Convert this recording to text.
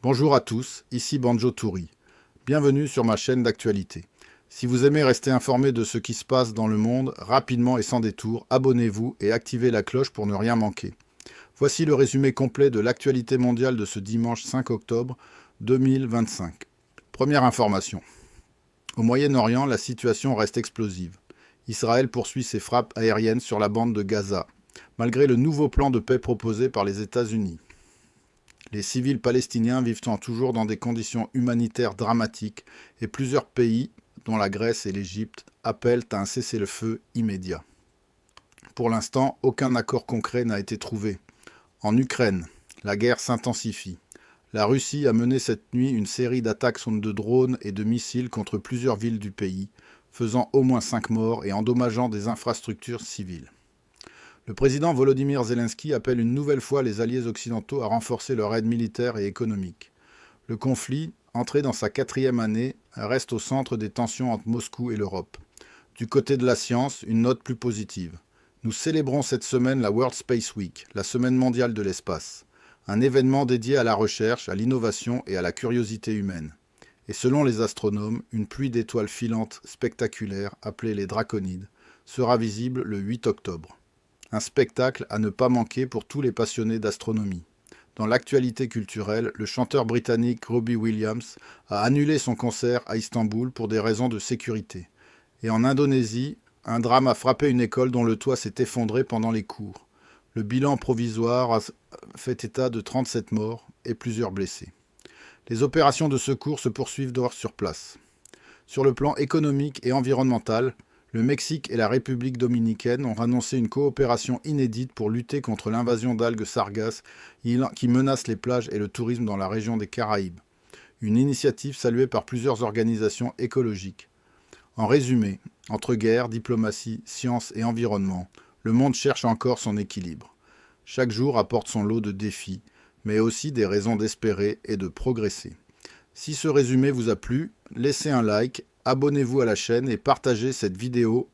Bonjour à tous, ici Banjo Toorie. Bienvenue sur ma chaîne d'actualité. Si vous aimez rester informé de ce qui se passe dans le monde, rapidement et sans détour, abonnez-vous et activez la cloche pour ne rien manquer. Voici le résumé complet de l'actualité mondiale de ce dimanche 5 octobre 2025. Première information. Au Moyen-Orient, la situation reste explosive. Israël poursuit ses frappes aériennes sur la bande de Gaza, malgré le nouveau plan de paix proposé par les États-Unis. Les civils palestiniens vivent toujours dans des conditions humanitaires dramatiques et plusieurs pays, dont la Grèce et l'Égypte, appellent à un cessez-le-feu immédiat. Pour l'instant, aucun accord concret n'a été trouvé. En Ukraine, la guerre s'intensifie. La Russie a mené cette nuit une série d'attaques de drones et de missiles contre plusieurs villes du pays, faisant au moins 5 morts et endommageant des infrastructures civiles. Le président Volodymyr Zelensky appelle une nouvelle fois les alliés occidentaux à renforcer leur aide militaire et économique. Le conflit, entré dans sa 4e année, reste au centre des tensions entre Moscou et l'Europe. Du côté de la science, une note plus positive. Nous célébrons cette semaine la World Space Week, la semaine mondiale de l'espace, un événement dédié à la recherche, à l'innovation et à la curiosité humaine. Et selon les astronomes, une pluie d'étoiles filantes spectaculaires, appelée les draconides, sera visible le 8 octobre. Un spectacle à ne pas manquer pour tous les passionnés d'astronomie. Dans l'actualité culturelle, le chanteur britannique Robbie Williams a annulé son concert à Istanbul pour des raisons de sécurité. Et en Indonésie, un drame a frappé une école dont le toit s'est effondré pendant les cours. Le bilan provisoire a fait état de 37 morts et plusieurs blessés. Les opérations de secours se poursuivent d'ores sur place. Sur le plan économique et environnemental, le Mexique et la République dominicaine ont annoncé une coopération inédite pour lutter contre l'invasion d'algues sargasses qui menacent les plages et le tourisme dans la région des Caraïbes. Une initiative saluée par plusieurs organisations écologiques. En résumé, entre guerre, diplomatie, science et environnement, le monde cherche encore son équilibre. Chaque jour apporte son lot de défis, mais aussi des raisons d'espérer et de progresser. Si ce résumé vous a plu, laissez un like, abonnez-vous à la chaîne et partagez cette vidéo